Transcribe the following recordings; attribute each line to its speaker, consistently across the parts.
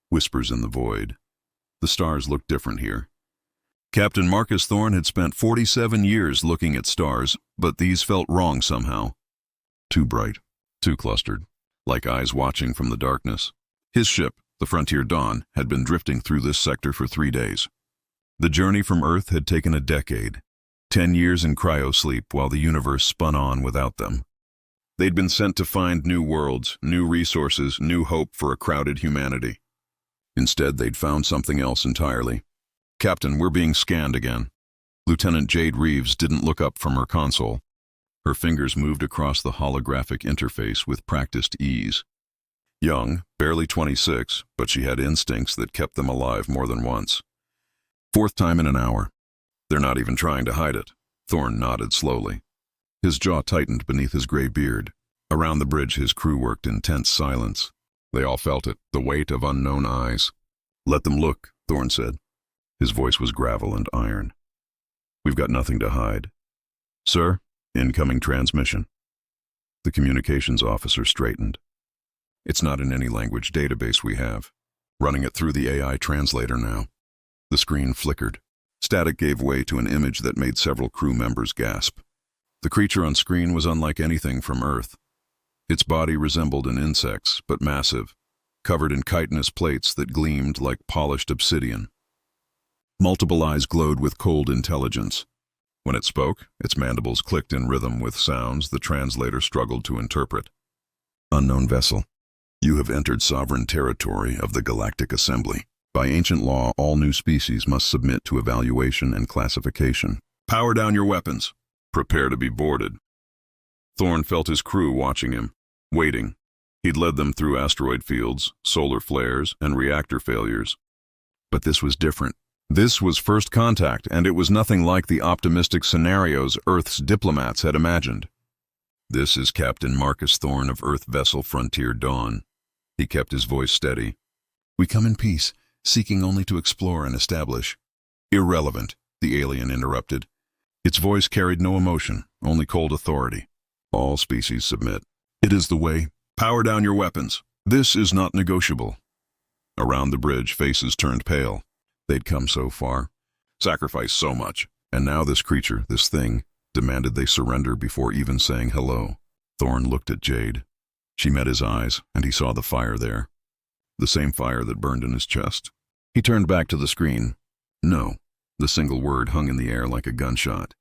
Speaker 1: whispers in the void. The stars looked different here. Captain Marcus Thorne had spent 47 years looking at stars, but these felt wrong somehow. Too bright, too clustered, like eyes watching from the darkness. His ship, the Frontier Dawn, had been drifting through this sector for 3 days. The journey from Earth had taken a decade, 10 years in cryosleep while the universe spun on without them. They'd been sent to find new worlds, new resources, new hope for a crowded humanity. Instead, they'd found something else entirely. "Captain, we're being scanned again." Lieutenant Jade Reeves didn't look up from her console. Her fingers moved across the holographic interface with practiced ease. Young, barely 26, but she had instincts that kept them alive more than once. "4th time in an hour. They're not even trying to hide it." Thorne nodded slowly. His jaw tightened beneath his gray beard. Around the bridge, his crew worked in tense silence. They all felt it, the weight of unknown eyes. "Let them look," Thorne said. His voice was gravel and iron. "We've got nothing to hide." "Sir, incoming transmission." The communications officer straightened. "It's not in any language database we have. Running it through the AI translator now." The screen flickered. Static gave way to an image that made several crew members gasp. The creature on screen was unlike anything from Earth. Its body resembled an insect's, but massive, covered in chitinous plates that gleamed like polished obsidian. Multiple eyes glowed with cold intelligence. When it spoke, its mandibles clicked in rhythm with sounds the translator struggled to interpret. "Unknown vessel. You have entered sovereign territory of the Galactic Assembly. By ancient law, all new species must submit to evaluation and classification. Power down your weapons. Prepare to be boarded." Thorne felt his crew watching him, waiting. He'd led them through asteroid fields, solar flares, and reactor failures. But this was different. This was first contact, and it was nothing like the optimistic scenarios Earth's diplomats had imagined. "This is Captain Marcus Thorne of Earth vessel Frontier Dawn." He kept his voice steady. "We come in peace, seeking only to explore and establish." "Irrelevant," the alien interrupted. Its voice carried no emotion, only cold authority. "All species submit. It is the way. Power down your weapons. This is not negotiable." Around the bridge, faces turned pale. They'd come so far, sacrificed so much, and now this creature, this thing, demanded they surrender before even saying hello. Thorne looked at Jade. She met his eyes, and he saw the fire there. The same fire that burned in his chest. He turned back to the screen. "No." The single word hung in the air like a gunshot.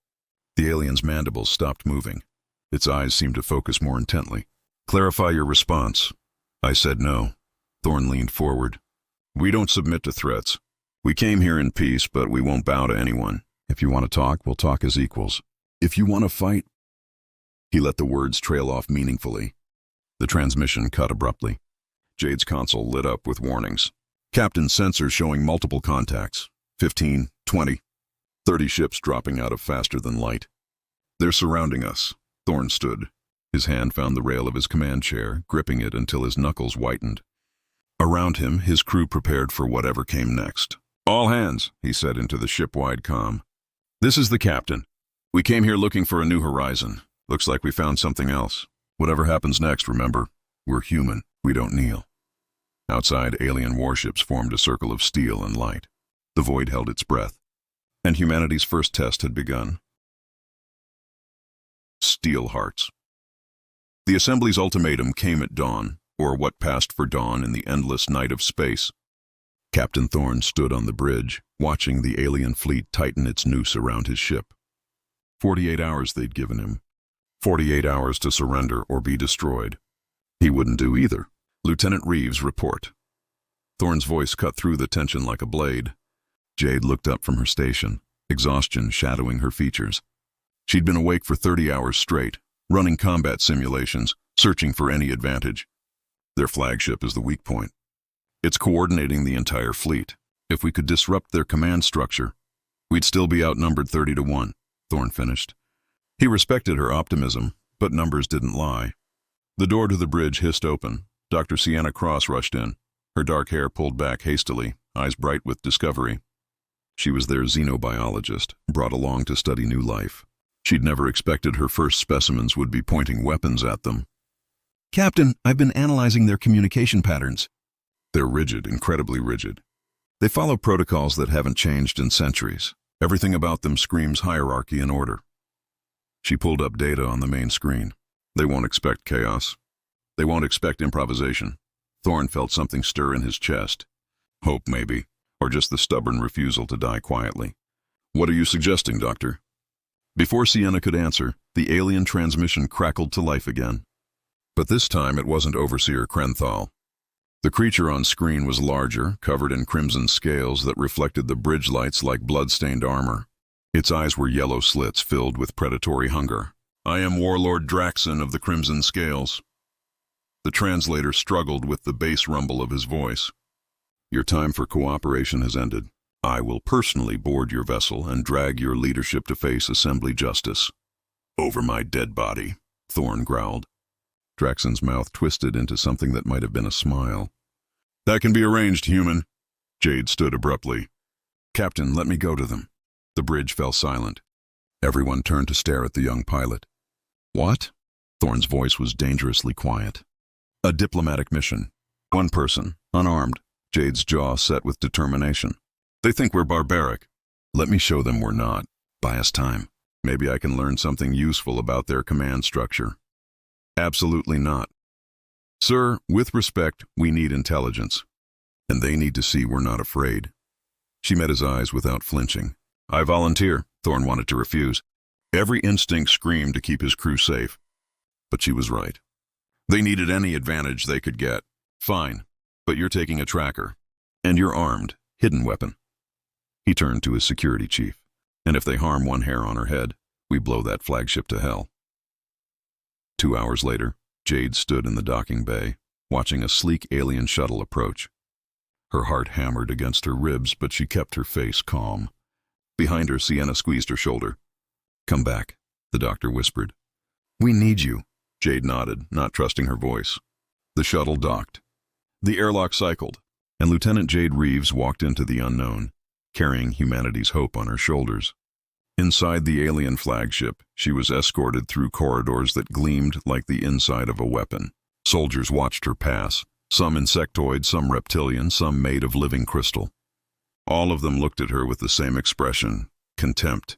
Speaker 1: The alien's mandibles stopped moving. Its eyes seemed to focus more intently. "Clarify your response." I said no. Thorne leaned forward. "We don't submit to threats. We came here in peace, but we won't bow to anyone. If you want to talk, we'll talk as equals. If you want to fight..." He let the words trail off meaningfully. The transmission cut abruptly. Jade's console lit up with warnings. Captain's sensors showing multiple contacts. 15, 20, 30 ships dropping out of faster than light. "They're surrounding us." Thorne stood. His hand found the rail of his command chair, gripping it until his knuckles whitened. Around him, his crew prepared for whatever came next. "All hands," he said into the ship-wide comm. "This is the captain. We came here looking for a new horizon. Looks like we found something else. Whatever happens next, remember, we're human. We don't kneel." Outside, alien warships formed a circle of steel and light. The void held its breath. And humanity's first test had begun. Steel hearts. The Assembly's ultimatum came at dawn, or what passed for dawn in the endless night of space. Captain Thorne stood on the bridge, watching the alien fleet tighten its noose around his ship. 48 hours they'd given him. 48 hours to surrender or be destroyed. He wouldn't do either. "Lieutenant Reeves, report." Thorne's voice cut through the tension like a blade. Jade looked up from her station, exhaustion shadowing her features. She'd been awake for 30 hours straight, running combat simulations, searching for any advantage. Their flagship is the weak point. It's coordinating the entire fleet. If we could disrupt their command structure, we'd still be outnumbered 30-1, Thorne finished. He respected her optimism, but numbers didn't lie. The door to the bridge hissed open. Dr. Sienna Cross rushed in, her dark hair pulled back hastily, eyes bright with discovery. She was their xenobiologist, brought along to study new life. She'd never expected her first specimens would be pointing weapons at them.
Speaker 2: "Captain, I've been analyzing their communication patterns."
Speaker 1: They're rigid, incredibly rigid. They follow protocols that haven't changed in centuries. Everything about them screams hierarchy and order. She pulled up data on the main screen. They won't expect chaos. They won't expect improvisation. Thorne felt something stir in his chest. Hope, maybe, or just the stubborn refusal to die quietly. What are you suggesting, Doctor? Before Sienna could answer, the alien transmission crackled to life again. But this time it wasn't Overseer Krenthal. The creature on screen was larger, covered in crimson scales that reflected the bridge lights like blood-stained armor. Its eyes were yellow slits filled with predatory hunger. I am Warlord Draxon of the Crimson Scales. The translator struggled with the bass rumble of his voice. Your time for cooperation has ended. I will personally board your vessel and drag your leadership to face Assembly justice. Over my dead body, Thorne growled. Draxon's mouth twisted into something that might have been a smile. That can be arranged, human. Jade stood abruptly. Captain, let me go to them. The bridge fell silent. Everyone turned to stare at the young pilot. What? Thorne's voice was dangerously quiet. A diplomatic mission. One person, unarmed. Jade's jaw set with determination. They think we're barbaric. Let me show them we're not. Buy us time. Maybe I can learn something useful about their command structure. Absolutely not. Sir, with respect, we need intelligence. And they need to see we're not afraid. She met his eyes without flinching. I volunteer, Thorne wanted to refuse. Every instinct screamed to keep his crew safe. But she was right. They needed any advantage they could get. Fine, but you're taking a tracker. And you're armed, hidden weapon. He turned to his security chief. And if they harm one hair on her head, we blow that flagship to hell. 2 hours later, Jade stood in the docking bay, watching a sleek alien shuttle approach. Her heart hammered against her ribs, but she kept her face calm. Behind her, Sienna squeezed her shoulder. Come back, the doctor whispered. We need you. Jade nodded, not trusting her voice. The shuttle docked. The airlock cycled, and Lieutenant Jade Reeves walked into the unknown, carrying humanity's hope on her shoulders. Inside the alien flagship, she was escorted through corridors that gleamed like the inside of a weapon. Soldiers watched her pass, some insectoid, some reptilian, some made of living crystal. All of them looked at her with the same expression, contempt.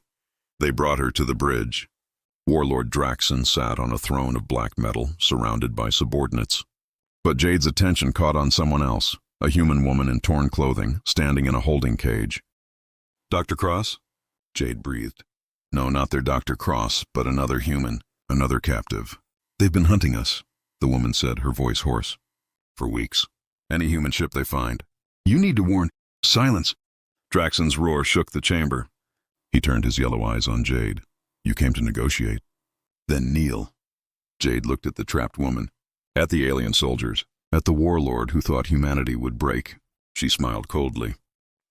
Speaker 1: They brought her to the bridge. Warlord Draxon sat on a throne of black metal, surrounded by subordinates. But Jade's attention caught on someone else, a human woman in torn clothing, standing in a holding cage. Dr. Cross? Jade breathed. No, not their Dr. Cross, but another human, another captive. They've been hunting us, the woman said, her voice hoarse. For weeks. Any human ship they find. You need to warn. Silence. Draxon's roar shook the chamber. He turned his yellow eyes on Jade. You came to negotiate. Then kneel. Jade looked at the trapped woman, at the alien soldiers, at the warlord who thought humanity would break. She smiled coldly.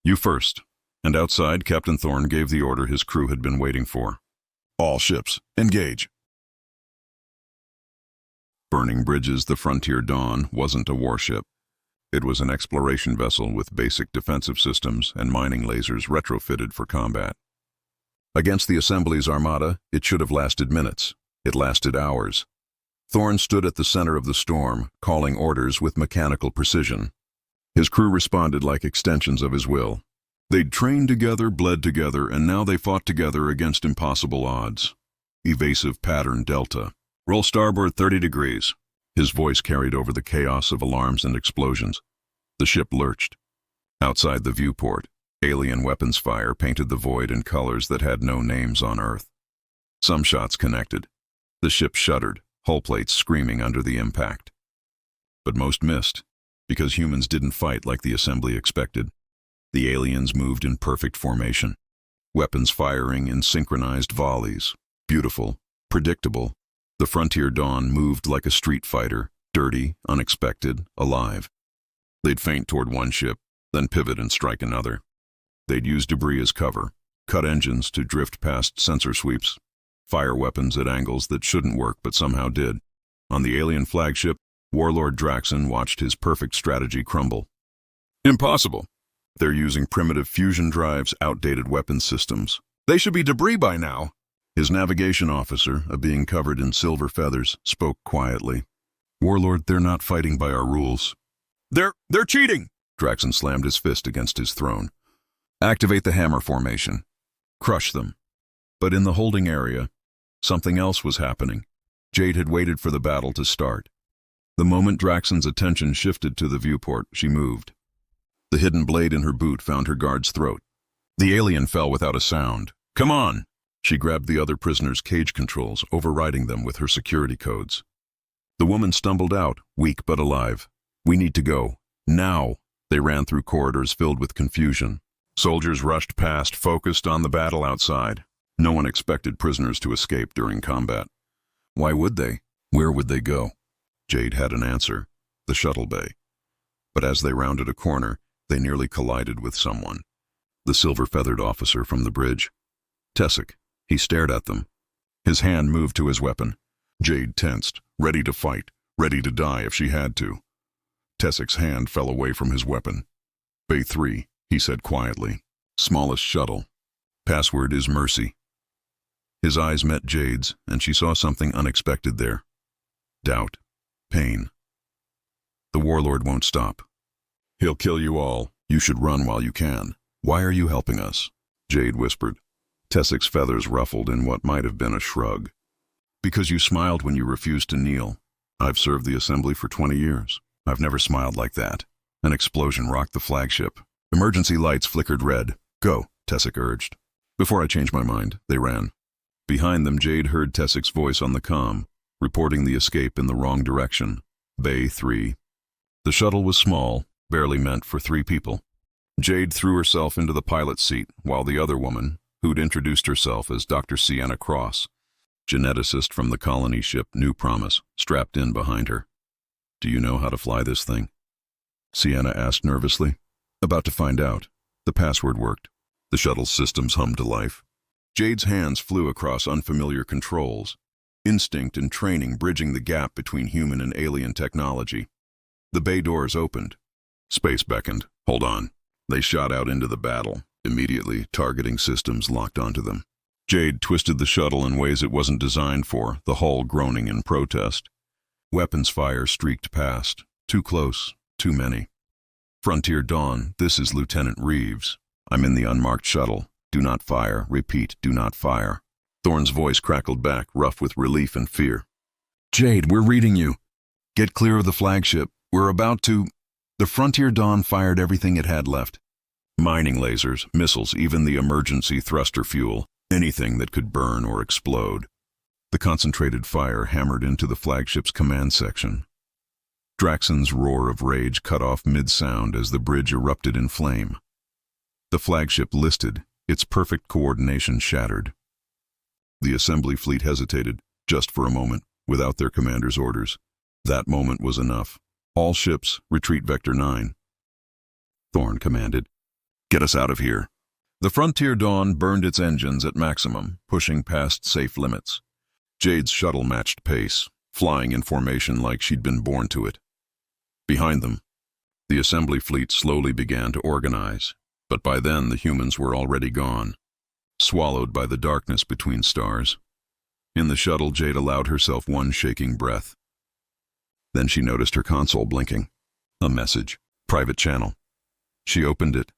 Speaker 1: You first. And outside, Captain Thorne gave the order his crew had been waiting for. All ships, engage. Burning Bridges, the Frontier Dawn, wasn't a warship. It was an exploration vessel with basic defensive systems and mining lasers retrofitted for combat. Against the Assembly's armada, it should have lasted minutes. It lasted hours. Thorne stood at the center of the storm, calling orders with mechanical precision. His crew responded like extensions of his will. They'd trained together, bled together, and now they fought together against impossible odds. Evasive pattern delta. Roll starboard 30 degrees. His voice carried over the chaos of alarms and explosions. The ship lurched. Outside the viewport, alien weapons fire painted the void in colors that had no names on Earth. Some shots connected. The ship shuddered, hull plates screaming under the impact. But most missed, because humans didn't fight like the Assembly expected. The aliens moved in perfect formation, weapons firing in synchronized volleys. Beautiful, predictable, the Frontier Dawn moved like a street fighter, dirty, unexpected, alive. They'd feint toward one ship, then pivot and strike another. They'd use debris as cover, cut engines to drift past sensor sweeps, fire weapons at angles that shouldn't work but somehow did. On the alien flagship, Warlord Draxon watched his perfect strategy crumble. Impossible. They're using primitive fusion drives, outdated weapons systems. They should be debris by now. His navigation officer, a being covered in silver feathers, spoke quietly. Warlord, they're not fighting by our rules. They're cheating! Draxon slammed his fist against his throne. Activate the hammer formation. Crush them. But in the holding area, something else was happening. Jade had waited for the battle to start. The moment Draxon's attention shifted to the viewport, she moved. The hidden blade in her boot found her guard's throat. The alien fell without a sound. Come on! She grabbed the other prisoner's cage controls, overriding them with her security codes. The woman stumbled out, weak but alive. We need to go. Now! They ran through corridors filled with confusion. Soldiers rushed past, focused on the battle outside. No one expected prisoners to escape during combat. Why would they? Where would they go? Jade had an answer. The shuttle bay. But as they rounded a corner, they nearly collided with someone. The silver-feathered officer from the bridge. Tessic. He stared at them. His hand moved to his weapon. Jade tensed, ready to fight, ready to die if she had to. Tessic's hand fell away from his weapon. Bay 3, he said quietly. Smallest shuttle. Password is Mercy. His eyes met Jade's, and she saw something unexpected there. Doubt. Pain. The warlord won't stop. He'll kill you all. You should run while you can. Why are you helping us? Jade whispered. Tessic's feathers ruffled in what might have been a shrug. Because you smiled when you refused to kneel. I've served the assembly for 20 years. I've never smiled like that. An explosion rocked the flagship. Emergency lights flickered red. Go, Tessic urged. Before I changed my mind, they ran. Behind them, Jade heard Tessic's voice on the comm, reporting the escape in the wrong direction. Bay 3. The shuttle was small, barely meant for 3 people. Jade threw herself into the pilot's seat, while the other woman, who'd introduced herself as Dr. Sienna Cross, geneticist from the colony ship New Promise, strapped in behind her. Do you know how to fly this thing? Sienna asked nervously. About to find out. The password worked. The shuttle's systems hummed to life. Jade's hands flew across unfamiliar controls, instinct and training bridging the gap between human and alien technology. The bay doors opened. Space beckoned. Hold on. They shot out into the battle, immediately targeting systems locked onto them. Jade twisted the shuttle in ways it wasn't designed for, the hull groaning in protest. Weapons fire streaked past. Too close, too many. Frontier Dawn, this is Lieutenant Reeves. I'm in the unmarked shuttle. Do not fire. Repeat, do not fire. Thorne's voice crackled back, rough with relief and fear. Jade, we're reading you. Get clear of the flagship. We're about to... The Frontier Dawn fired everything it had left. Mining lasers, missiles, even the emergency thruster fuel, anything that could burn or explode. The concentrated fire hammered into the flagship's command section. Draxon's roar of rage cut off mid-sound as the bridge erupted in flame. The flagship listed, its perfect coordination shattered. The assembly fleet hesitated, just for a moment, without their commander's orders. That moment was enough. All ships, retreat Vector 9. Thorne commanded. Get us out of here. The Frontier Dawn burned its engines at maximum, pushing past safe limits. Jade's shuttle matched pace, flying in formation like she'd been born to it. Behind them, the assembly fleet slowly began to organize, but by then the humans were already gone, swallowed by the darkness between stars. In the shuttle, Jade allowed herself one shaking breath. Then she noticed her console blinking. A message. Private channel. She opened it.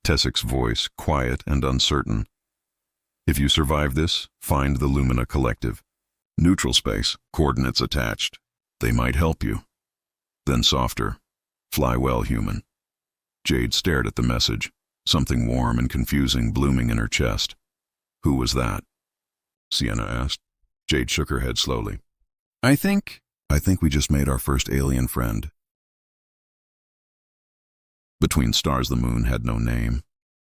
Speaker 1: Tessic's voice, quiet and uncertain. If you survive this, find the Lumina Collective. Neutral space, coordinates attached. They might help you. Then softer. Fly well, human. Jade stared at the message, something warm and confusing blooming in her chest. Who was that? Sienna asked. Jade shook her head slowly. I think we just made our first alien friend. Between stars, the moon had no name.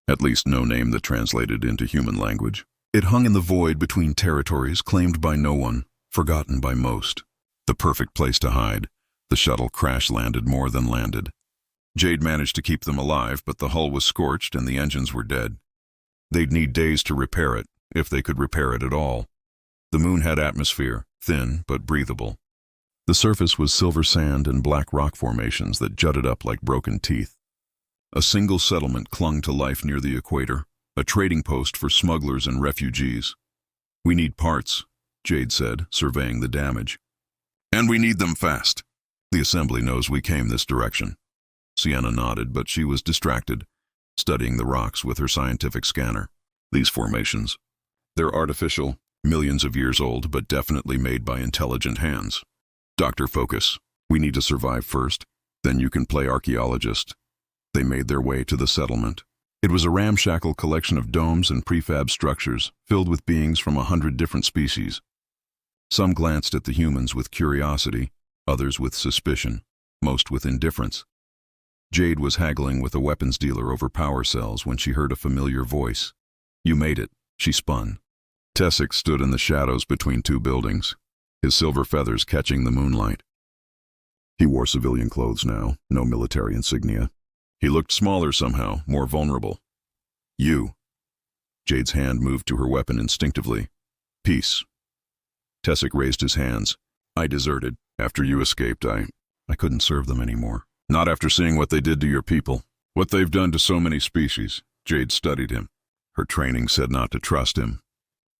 Speaker 1: At least no name that translated into human language. It hung in the void between territories claimed by no one, forgotten by most. The perfect place to hide. The shuttle crash-landed more than landed. Jade managed to keep them alive, but the hull was scorched and the engines were dead. They'd need days to repair it, if they could repair it at all. The moon had atmosphere, thin but breathable. The surface was silver sand and black rock formations that jutted up like broken teeth. A single settlement clung to life near the equator, a trading post for smugglers and refugees. We need parts, Jade said, surveying the damage. And we need them fast. The assembly knows we came this direction. Sienna nodded, but she was distracted, studying the rocks with her scientific scanner. These formations. They're artificial, millions of years old, but definitely made by intelligent hands. Doctor, focus. We need to survive first, then you can play archaeologist. They made their way to the settlement. It was a ramshackle collection of domes and prefab structures, filled with beings from 100 different species. Some glanced at the humans with curiosity, others with suspicion, most with indifference. Jade was haggling with a weapons dealer over power cells when she heard a familiar voice. You made it, she spun. Tessic stood in the shadows between two buildings, his silver feathers catching the moonlight. He wore civilian clothes now, no military insignia. He looked smaller somehow, more vulnerable. You. Jade's hand moved to her weapon instinctively. Peace. Tessic raised his hands. I deserted. After you escaped, I couldn't serve them anymore. Not after seeing what they did to your people. What they've done to so many species. Jade studied him. Her training said not to trust him.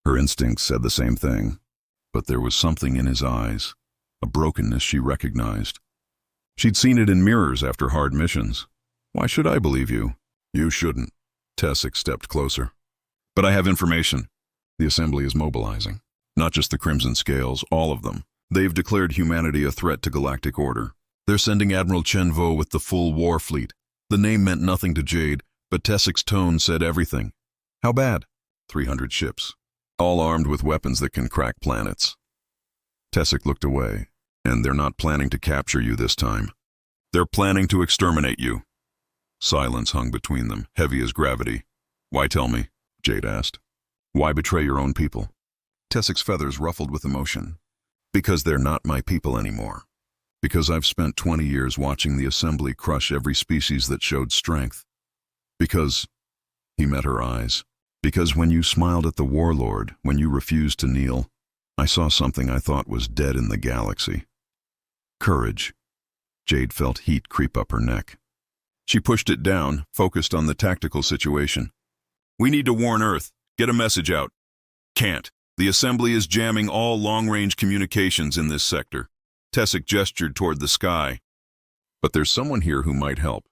Speaker 1: Her instincts said the same thing. But there was something in his eyes, a brokenness she recognized. She'd seen it in mirrors after hard missions. Why should I believe you? You shouldn't. Tessic stepped closer. But I have information. The Assembly is mobilizing. Not just the Crimson Scales, all of them. They've declared humanity a threat to galactic order. They're sending Admiral Chen Vo with the full war fleet. The name meant nothing to Jade, but Tessic's tone said everything. How bad? 300 ships. All armed with weapons that can crack planets. Tessic looked away. And they're not planning to capture you this time. They're planning to exterminate you. Silence hung between them, heavy as gravity. Why tell me? Jade asked. Why betray your own people? Tessic's feathers ruffled with emotion. Because they're not my people anymore. Because I've spent 20 years watching the Assembly crush every species that showed strength. Because, he met her eyes, because when you smiled at the warlord, when you refused to kneel, I saw something I thought was dead in the galaxy. Courage. Jade felt heat creep up her neck. She pushed it down, focused on the tactical situation. We need to warn Earth. Get a message out. Can't. The Assembly is jamming all long-range communications in this sector. Tessic gestured toward the sky. But there's someone here who might help.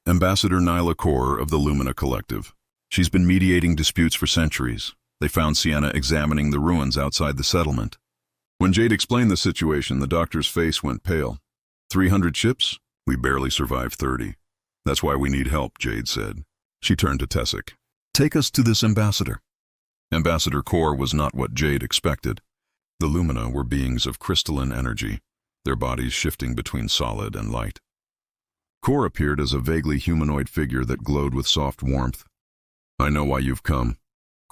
Speaker 1: Ambassador Nyla Kaur of the Lumina Collective. She's been mediating disputes for centuries. They found Sienna examining the ruins outside the settlement. When Jade explained the situation, the doctor's face went pale. 300 ships? We barely survived 30. That's why we need help, Jade said. She turned to Tessic. Take us to this ambassador. Ambassador Kaur was not what Jade expected. The Lumina were beings of crystalline energy, their bodies shifting between solid and light. Kaur appeared as a vaguely humanoid figure that glowed with soft warmth. I know why you've come.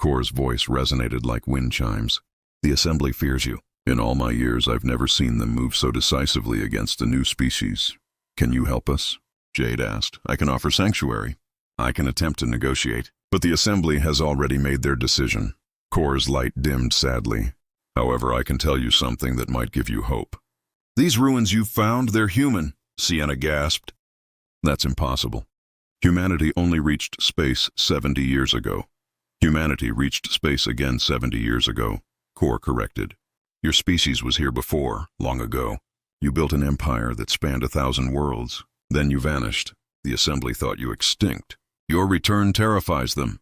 Speaker 1: Kaur's voice resonated like wind chimes. The Assembly fears you. In all my years, I've never seen them move so decisively against a new species. Can you help us? Jade asked. I can offer sanctuary. I can attempt to negotiate. But the Assembly has already made their decision. Kaur's light dimmed sadly. However, I can tell you something that might give you hope. These ruins you've found, they're human, Sienna gasped. That's impossible. Humanity only reached space 70 years ago. Humanity reached space again 70 years ago, Kaur corrected. Your species was here before, long ago. You built an empire that spanned 1,000 worlds. Then you vanished. The Assembly thought you extinct. Your return terrifies them.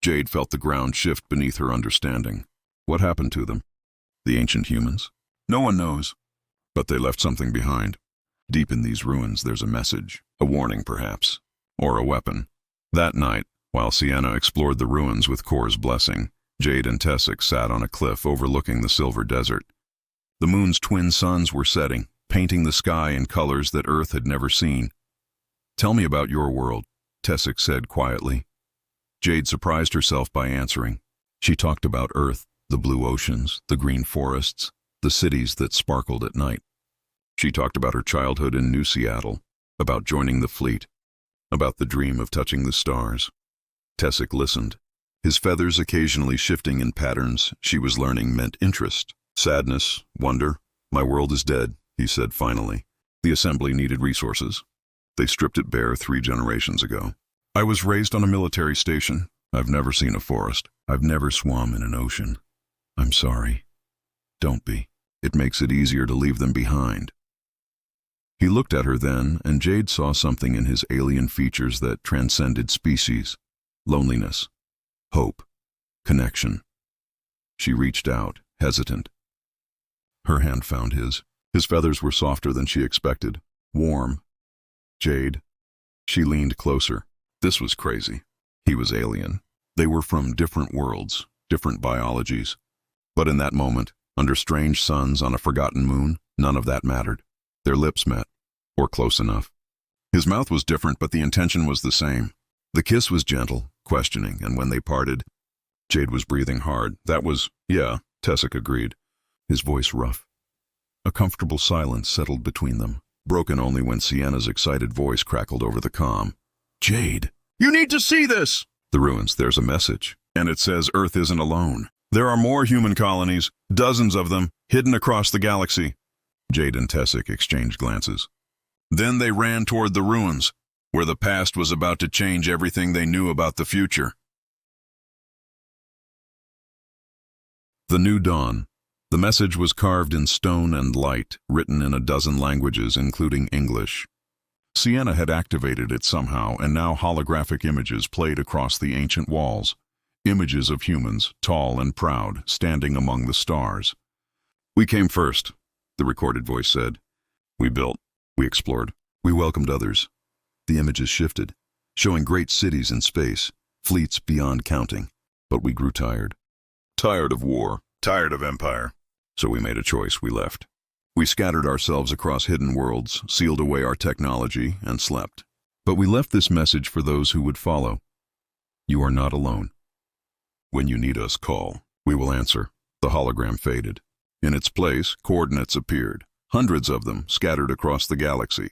Speaker 1: Jade felt the ground shift beneath her understanding. What happened to them? The ancient humans? No one knows. But they left something behind. Deep in these ruins there's a message, a warning perhaps, or a weapon. That night, while Sienna explored the ruins with Kaur's blessing, Jade and Tessic sat on a cliff overlooking the silver desert. The moon's twin suns were setting, painting the sky in colors that Earth had never seen. Tell me about your world, Tessic said quietly. Jade surprised herself by answering. She talked about Earth, the blue oceans, the green forests, the cities that sparkled at night. She talked about her childhood in New Seattle, about joining the fleet, about the dream of touching the stars. Tessic listened, his feathers occasionally shifting in patterns she was learning meant interest, sadness, wonder. My world is dead, he said finally. The Assembly needed resources. They stripped it bare 3 generations ago. I was raised on a military station. I've never seen a forest. I've never swum in an ocean. I'm sorry. Don't be. It makes it easier to leave them behind. He looked at her then, and Jade saw something in his alien features that transcended species. Loneliness, hope, connection. She reached out, hesitant. Her hand found his. His feathers were softer than she expected, warm. Jade. She leaned closer. This was crazy. He was alien. They were from different worlds, different biologies. But in that moment, under strange suns on a forgotten moon, none of that mattered. Their lips met, or close enough. His mouth was different, but the intention was the same. The kiss was gentle, questioning, and when they parted, Jade was breathing hard. That was, yeah, Tessic agreed. His voice rough. A comfortable silence settled between them, broken only when Sienna's excited voice crackled over the calm. Jade, you need to see this! The ruins, there's a message, and it says Earth isn't alone. There are more human colonies, dozens of them, hidden across the galaxy. Jade and Tessic exchanged glances. Then they ran toward the ruins, where the past was about to change everything they knew about the future. The New Dawn. The message was carved in stone and light, written in a dozen languages, including English. Sienna had activated it somehow, and now holographic images played across the ancient walls. Images of humans, tall and proud, standing among the stars. We came first, the recorded voice said. We built, we explored, we welcomed others. The images shifted, showing great cities in space, fleets beyond counting. But we grew tired. Tired of war, tired of empire. So we made a choice, we left. We scattered ourselves across hidden worlds, sealed away our technology, and slept. But we left this message for those who would follow. You are not alone. When you need us, call. We will answer. The hologram faded. In its place, coordinates appeared. Hundreds of them, scattered across the galaxy.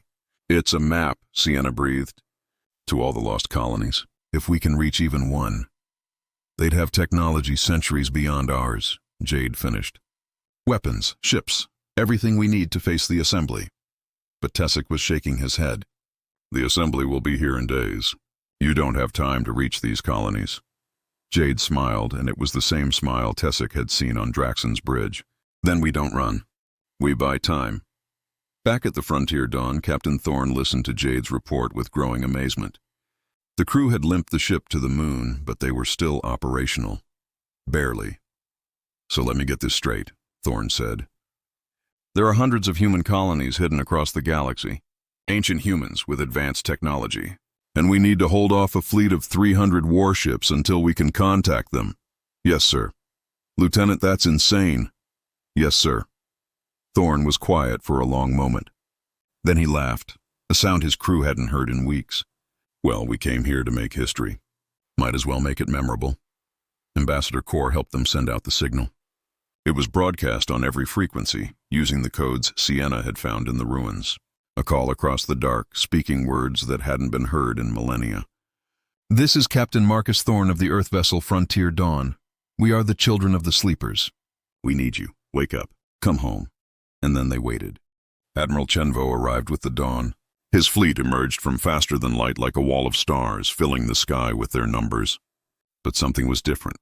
Speaker 1: It's a map, Sienna breathed. To all the lost colonies. If we can reach even one. They'd have technology centuries beyond ours, Jade finished. Weapons, ships, everything we need to face the assembly. But Tessic was shaking his head. The assembly will be here in days. You don't have time to reach these colonies. Jade smiled, and it was the same smile Tessic had seen on Draxon's bridge. Then we don't run. We buy time. Back at the Frontier Dawn, Captain Thorne listened to Jade's report with growing amazement. The crew had limped the ship to the moon, but they were still operational. Barely. So let me get this straight, Thorne said. There are hundreds of human colonies hidden across the galaxy. Ancient humans with advanced technology. And we need to hold off a fleet of 300 warships until we can contact them. Yes, sir. Lieutenant, that's insane. Yes, sir. Thorne was quiet for a long moment. Then he laughed, a sound his crew hadn't heard in weeks. Well, we came here to make history. Might as well make it memorable. Ambassador Kor helped them send out the signal. It was broadcast on every frequency, using the codes Sienna had found in the ruins. A call across the dark, speaking words that hadn't been heard in millennia. This is Captain Marcus Thorne of the Earth vessel Frontier Dawn. We are the children of the sleepers. We need you. Wake up. Come home. And then they waited. Admiral Chenvo arrived with the dawn. His fleet emerged from faster than light like a wall of stars, filling the sky with their numbers. But something was different.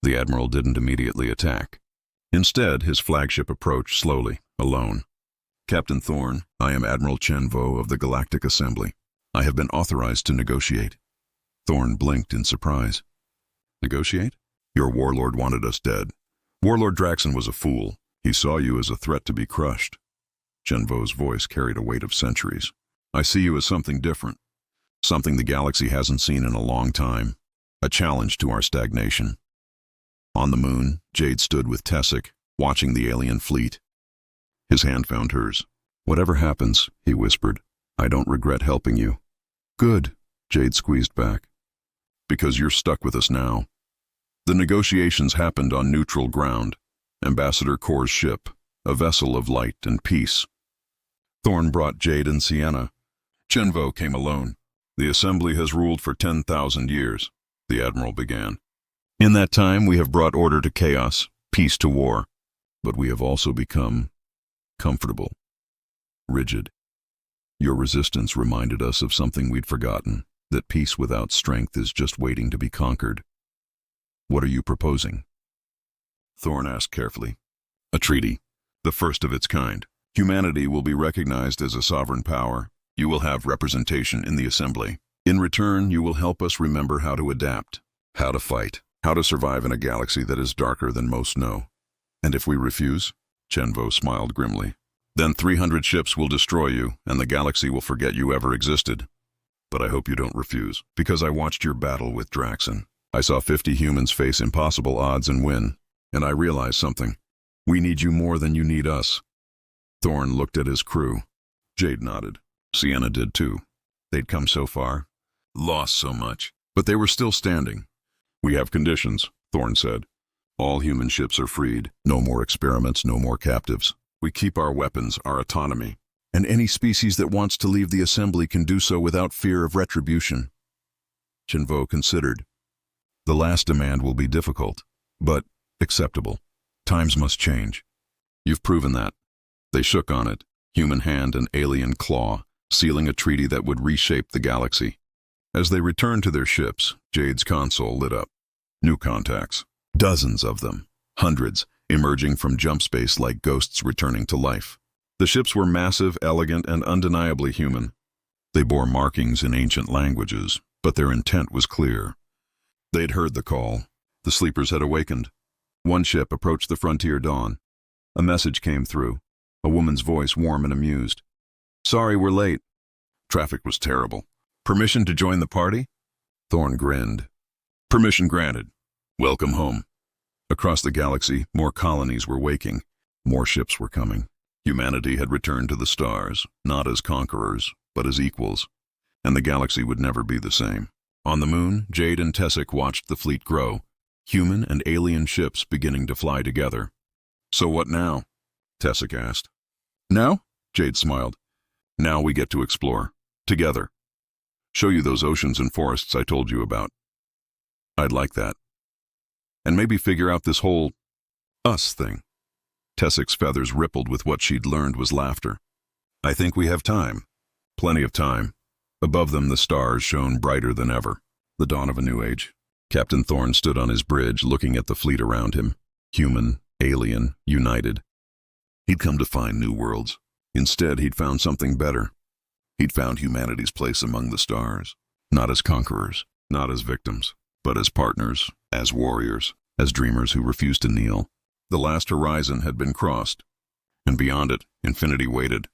Speaker 1: The Admiral didn't immediately attack. Instead, his flagship approached slowly, alone. Captain Thorne, I am Admiral Chenvo of the Galactic Assembly. I have been authorized to negotiate. Thorne blinked in surprise. Negotiate? Your warlord wanted us dead. Warlord Draxon was a fool. He saw you as a threat to be crushed. Chenvo's voice carried a weight of centuries. I see you as something different. Something the galaxy hasn't seen in a long time. A challenge to our stagnation. On the moon, Jade stood with Tessic, watching the alien fleet. His hand found hers. Whatever happens, he whispered, I don't regret helping you. Good, Jade squeezed back. Because you're stuck with us now. The negotiations happened on neutral ground. Ambassador Kor's ship, a vessel of light and peace. Thorne brought Jade and Sienna. Chenvo came alone. The Assembly has ruled for 10,000 years, the Admiral began. In that time, we have brought order to chaos, peace to war. But we have also become comfortable, rigid. Your resistance reminded us of something we'd forgotten, that peace without strength is just waiting to be conquered. What are you proposing? Thorne asked carefully. A treaty, the first of its kind. Humanity will be recognized as a sovereign power. You will have representation in the assembly. In return, you will help us remember how to adapt, how to fight, how to survive in a galaxy that is darker than most know. And if we refuse? Chenvo smiled grimly. Then 300 ships will destroy you, and the galaxy will forget you ever existed. But I hope you don't refuse, because I watched your battle with Draxon. I saw 50 humans face impossible odds and win, and I realized something. We need you more than you need us. Thorn looked at his crew. Jade nodded. Sienna did too. They'd come so far, lost so much, but they were still standing. We have conditions, Thorn said. All human ships are freed. No more experiments, no more captives. We keep our weapons, our autonomy. And any species that wants to leave the assembly can do so without fear of retribution. Chenvo considered. The last demand will be difficult, but acceptable. Times must change. You've proven that. They shook on it, human hand and alien claw, sealing a treaty that would reshape the galaxy. As they returned to their ships, Jade's console lit up. New contacts. Dozens of them. Hundreds, emerging from jump space like ghosts returning to life. The ships were massive, elegant, and undeniably human. They bore markings in ancient languages, but their intent was clear. They'd heard the call. The sleepers had awakened. One ship approached the frontier dawn. A message came through, a woman's voice warm and amused. Sorry we're late. Traffic was terrible. Permission to join the party? Thorn grinned. Permission granted. Welcome home. Across the galaxy, more colonies were waking. More ships were coming. Humanity had returned to the stars, not as conquerors, but as equals. And the galaxy would never be the same. On the moon, Jade and Tessic watched the fleet grow, human and alien ships beginning to fly together. So what now? Tessic asked. Now? Jade smiled. Now we get to explore. Together. Show you those oceans and forests I told you about. I'd like that. And maybe figure out this whole us thing. Tessic's feathers rippled with what she'd learned was laughter. I think we have time. Plenty of time. Above them the stars shone brighter than ever. The dawn of a new age. Captain Thorn stood on his bridge looking at the fleet around him. Human, alien, united. He'd come to find new worlds. Instead, he'd found something better. He'd found humanity's place among the stars. Not as conquerors, not as victims, but as partners, as warriors, as dreamers who refused to kneel. The last horizon had been crossed, and beyond it, infinity waited.